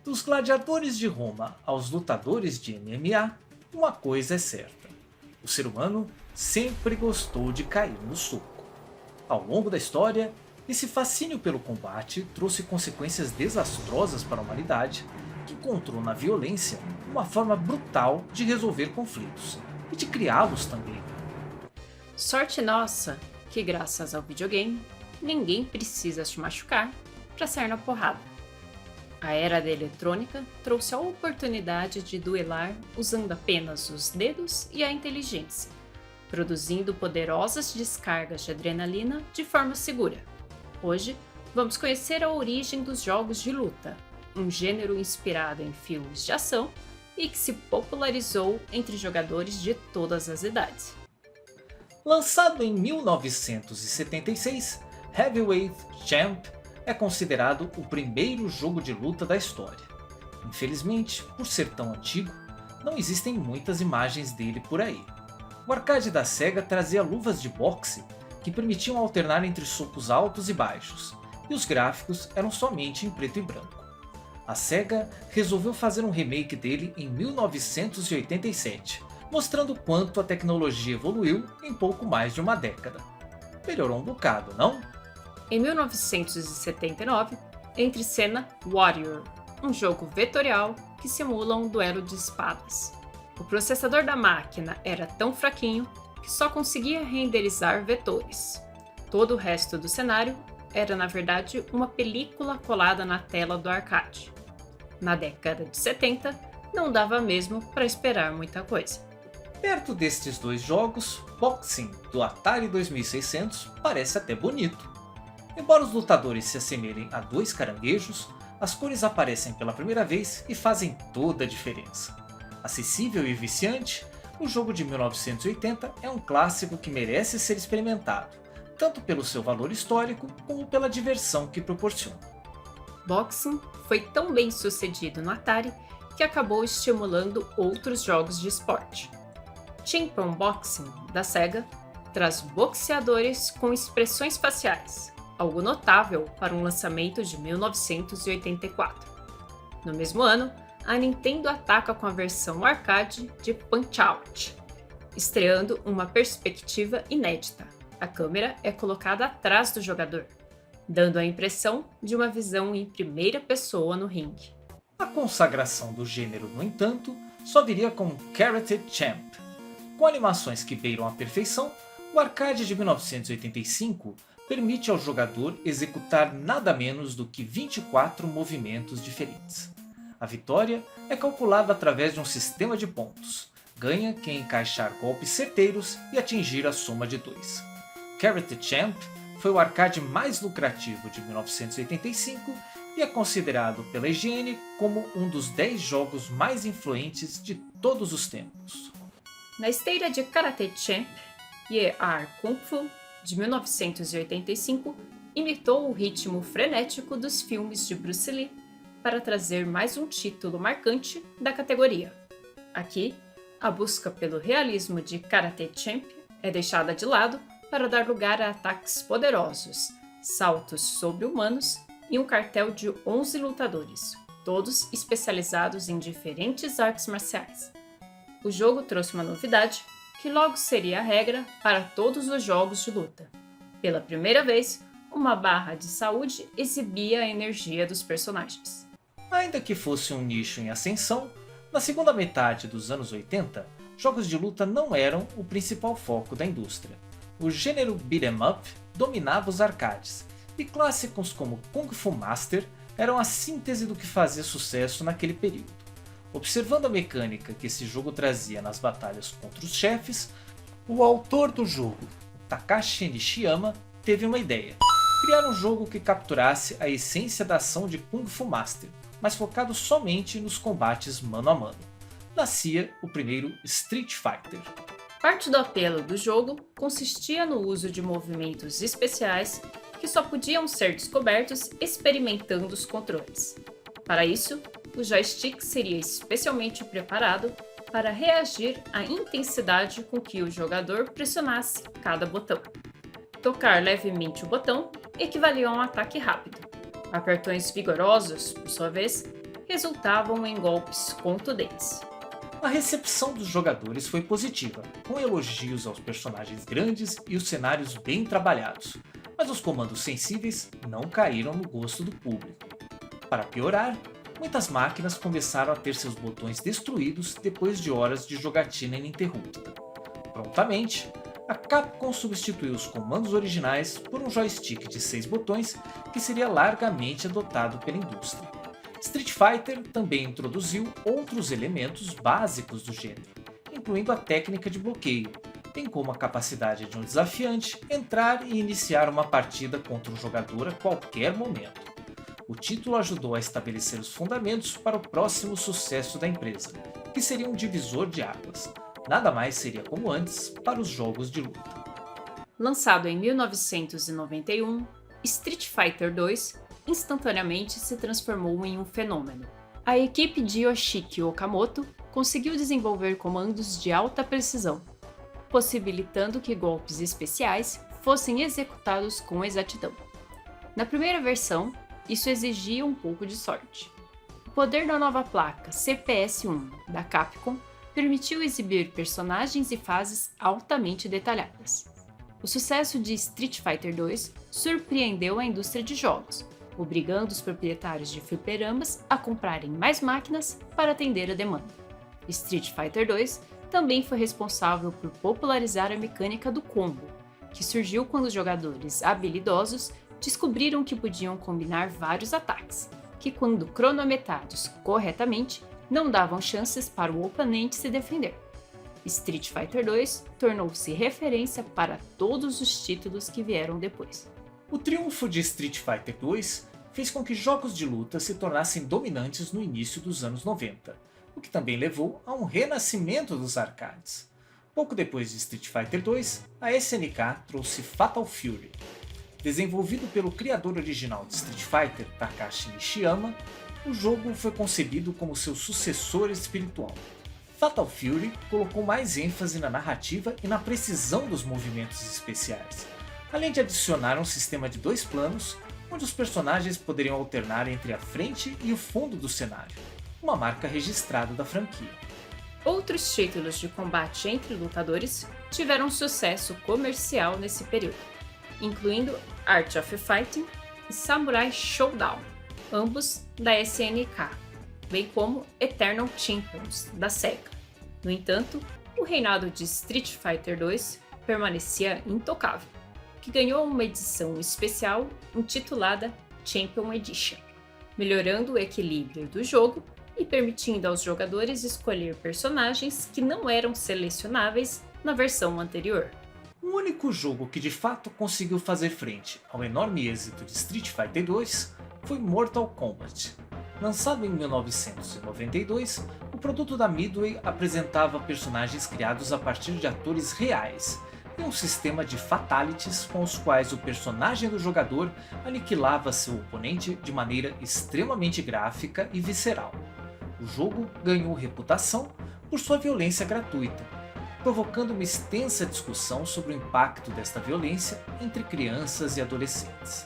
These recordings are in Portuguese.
Dos gladiadores de Roma aos lutadores de MMA, uma coisa é certa: o ser humano sempre gostou de cair no soco. Ao longo da história, esse fascínio pelo combate trouxe consequências desastrosas para a humanidade, que encontrou na violência uma forma brutal de resolver conflitos e de criá-los também. Sorte nossa que, graças ao videogame, ninguém precisa se machucar para sair na porrada. A era da eletrônica trouxe a oportunidade de duelar usando apenas os dedos e a inteligência, produzindo poderosas descargas de adrenalina de forma segura. Hoje, vamos conhecer a origem dos jogos de luta, um gênero inspirado em filmes de ação e que se popularizou entre jogadores de todas as idades. Lançado em 1976, Heavyweight Champ é considerado o primeiro jogo de luta da história. Infelizmente, por ser tão antigo, não existem muitas imagens dele por aí. O arcade da Sega trazia luvas de boxe que permitiam alternar entre socos altos e baixos, e os gráficos eram somente em preto e branco. A Sega resolveu fazer um remake dele em 1987, mostrando quanto a tecnologia evoluiu em pouco mais de uma década. Melhorou um bocado, não? Em 1979, entra em cena Warrior, um jogo vetorial que simula um duelo de espadas. O processador da máquina era tão fraquinho que só conseguia renderizar vetores. Todo o resto do cenário era, na verdade, uma película colada na tela do arcade. Na década de 70, não dava mesmo para esperar muita coisa. Perto destes dois jogos, Boxing do Atari 2600 parece até bonito. Embora os lutadores se assemelhem a dois caranguejos, as cores aparecem pela primeira vez e fazem toda a diferença. Acessível e viciante, o jogo de 1980 é um clássico que merece ser experimentado, tanto pelo seu valor histórico como pela diversão que proporciona. Boxing foi tão bem sucedido no Atari que acabou estimulando outros jogos de esporte. Champion Boxing, da Sega, traz boxeadores com expressões faciais, algo notável para um lançamento de 1984. No mesmo ano, a Nintendo ataca com a versão arcade de Punch-Out, estreando uma perspectiva inédita. A câmera é colocada atrás do jogador, dando a impressão de uma visão em primeira pessoa no ringue. A consagração do gênero, no entanto, só viria com Karate Champ. Com animações que beiram a perfeição, o arcade de 1985 permite ao jogador executar nada menos do que 24 movimentos diferentes. A vitória é calculada através de um sistema de pontos. Ganha quem encaixar golpes certeiros e atingir a soma de 2. Karate Champ foi o arcade mais lucrativo de 1985 e é considerado pela IGN como um dos 10 jogos mais influentes de todos os tempos. Na esteira de Karate Champ, Ye Ar Kung Fu, de 1985, imitou o ritmo frenético dos filmes de Bruce Lee para trazer mais um título marcante da categoria. Aqui, a busca pelo realismo de Karate Champ é deixada de lado para dar lugar a ataques poderosos, saltos sobre-humanos e um cartel de 11 lutadores, todos especializados em diferentes artes marciais. O jogo trouxe uma novidade que logo seria a regra para todos os jogos de luta. Pela primeira vez, uma barra de saúde exibia a energia dos personagens. Ainda que fosse um nicho em ascensão, na segunda metade dos anos 80, jogos de luta não eram o principal foco da indústria. O gênero beat'em up dominava os arcades, e clássicos como Kung Fu Master eram a síntese do que fazia sucesso naquele período. Observando a mecânica que esse jogo trazia nas batalhas contra os chefes, o autor do jogo, Takashi Nishiyama, teve uma ideia: criar um jogo que capturasse a essência da ação de Kung Fu Master, mas focado somente nos combates mano a mano. Nascia o primeiro Street Fighter. Parte do apelo do jogo consistia no uso de movimentos especiais que só podiam ser descobertos experimentando os controles. Para isso, o joystick seria especialmente preparado para reagir à intensidade com que o jogador pressionasse cada botão. Tocar levemente o botão equivalia a um ataque rápido. Apertões vigorosos, por sua vez, resultavam em golpes contundentes. A recepção dos jogadores foi positiva, com elogios aos personagens grandes e os cenários bem trabalhados, mas os comandos sensíveis não caíram no gosto do público. Para piorar, muitas máquinas começaram a ter seus botões destruídos depois de horas de jogatina ininterrupta. Prontamente, a Capcom substituiu os comandos originais por um joystick de 6 botões que seria largamente adotado pela indústria. Street Fighter também introduziu outros elementos básicos do gênero, incluindo a técnica de bloqueio, bem como a capacidade de um desafiante entrar e iniciar uma partida contra um jogador a qualquer momento. O título ajudou a estabelecer os fundamentos para o próximo sucesso da empresa, que seria um divisor de águas. Nada mais seria como antes para os jogos de luta. Lançado em 1991, Street Fighter 2 instantaneamente se transformou em um fenômeno. A equipe de Yoshiki Okamoto conseguiu desenvolver comandos de alta precisão, possibilitando que golpes especiais fossem executados com exatidão. Na primeira versão, isso exigia um pouco de sorte. O poder da nova placa CPS-1 da Capcom permitiu exibir personagens e fases altamente detalhadas. O sucesso de Street Fighter 2 surpreendeu a indústria de jogos, obrigando os proprietários de fliperamas a comprarem mais máquinas para atender a demanda. Street Fighter 2 também foi responsável por popularizar a mecânica do combo, que surgiu quando os jogadores habilidosos descobriram que podiam combinar vários ataques, que quando cronometrados corretamente, não davam chances para o oponente se defender. Street Fighter 2 tornou-se referência para todos os títulos que vieram depois. O triunfo de Street Fighter 2 fez com que jogos de luta se tornassem dominantes no início dos anos 90, o que também levou a um renascimento dos arcades. Pouco depois de Street Fighter 2, a SNK trouxe Fatal Fury. Desenvolvido pelo criador original de Street Fighter, Takashi Nishiyama, o jogo foi concebido como seu sucessor espiritual. Fatal Fury colocou mais ênfase na narrativa e na precisão dos movimentos especiais, além de adicionar um sistema de 2 planos, onde os personagens poderiam alternar entre a frente e o fundo do cenário, uma marca registrada da franquia. Outros títulos de combate entre lutadores tiveram sucesso comercial nesse período, incluindo Art of Fighting e Samurai Showdown, ambos da SNK, bem como Eternal Champions, da Sega. No entanto, o reinado de Street Fighter 2 permanecia intocável, que ganhou uma edição especial intitulada Champion Edition, melhorando o equilíbrio do jogo e permitindo aos jogadores escolher personagens que não eram selecionáveis na versão anterior. O único jogo que de fato conseguiu fazer frente ao enorme êxito de Street Fighter 2 foi Mortal Kombat. Lançado em 1992, o produto da Midway apresentava personagens criados a partir de atores reais e um sistema de fatalities com os quais o personagem do jogador aniquilava seu oponente de maneira extremamente gráfica e visceral. O jogo ganhou reputação por sua violência gratuita, provocando uma extensa discussão sobre o impacto desta violência entre crianças e adolescentes.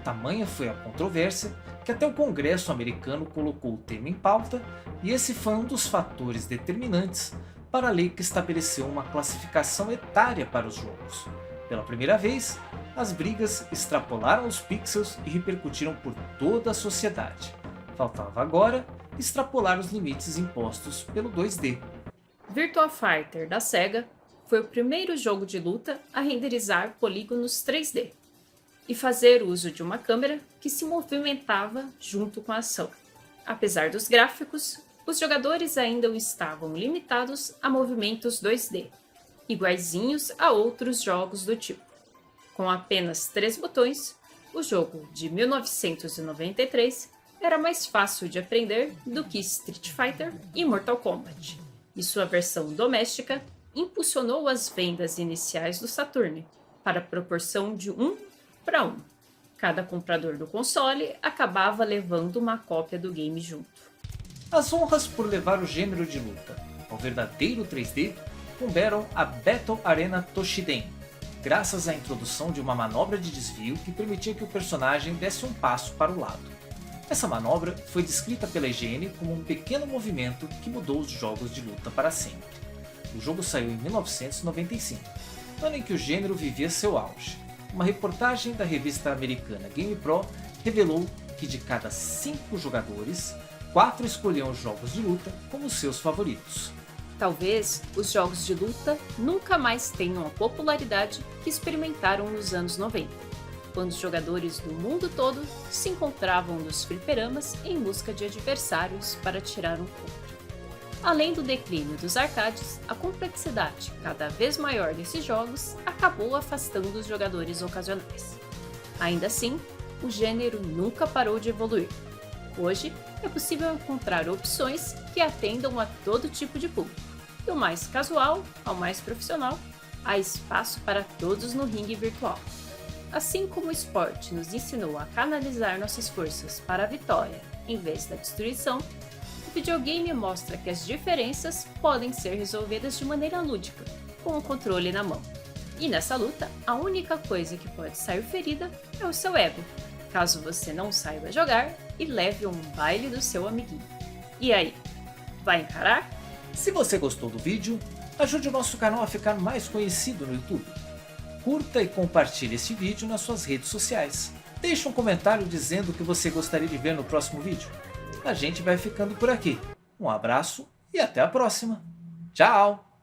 Tamanha foi a controvérsia que até o Congresso americano colocou o tema em pauta, e esse foi um dos fatores determinantes para a lei que estabeleceu uma classificação etária para os jogos. Pela primeira vez, as brigas extrapolaram os pixels e repercutiram por toda a sociedade. Faltava agora extrapolar os limites impostos pelo 2D. Virtua Fighter da Sega foi o primeiro jogo de luta a renderizar polígonos 3D e fazer uso de uma câmera que se movimentava junto com a ação. Apesar dos gráficos, os jogadores ainda estavam limitados a movimentos 2D, iguaizinhos a outros jogos do tipo. Com apenas 3 botões, o jogo de 1993 era mais fácil de aprender do que Street Fighter e Mortal Kombat, e sua versão doméstica impulsionou as vendas iniciais do Saturn para a proporção de 1:1. Cada comprador do console acabava levando uma cópia do game junto. As honras por levar o gênero de luta ao verdadeiro 3D couberam a Battle Arena Toshiden, graças à introdução de uma manobra de desvio que permitia que o personagem desse um passo para o lado. Essa manobra foi descrita pela IGN como um pequeno movimento que mudou os jogos de luta para sempre. O jogo saiu em 1995, ano em que o gênero vivia seu auge. Uma reportagem da revista americana GamePro revelou que de cada 5 jogadores, 4 escolhiam os jogos de luta como seus favoritos. Talvez os jogos de luta nunca mais tenham a popularidade que experimentaram nos anos 90, quando os jogadores do mundo todo se encontravam nos fliperamas em busca de adversários para tirar um ponto. Além do declínio dos arcades, a complexidade cada vez maior desses jogos acabou afastando os jogadores ocasionais. Ainda assim, o gênero nunca parou de evoluir. Hoje, é possível encontrar opções que atendam a todo tipo de público. Do mais casual ao mais profissional, há espaço para todos no ringue virtual. Assim como o esporte nos ensinou a canalizar nossas forças para a vitória em vez da destruição, o videogame mostra que as diferenças podem ser resolvidas de maneira lúdica, com o controle na mão. E nessa luta, a única coisa que pode sair ferida é o seu ego, caso você não saiba jogar e leve um baile do seu amiguinho. E aí, vai encarar? Se você gostou do vídeo, ajude o nosso canal a ficar mais conhecido no YouTube. Curta e compartilhe este vídeo nas suas redes sociais. Deixe um comentário dizendo o que você gostaria de ver no próximo vídeo. A gente vai ficando por aqui. Um abraço e até a próxima. Tchau!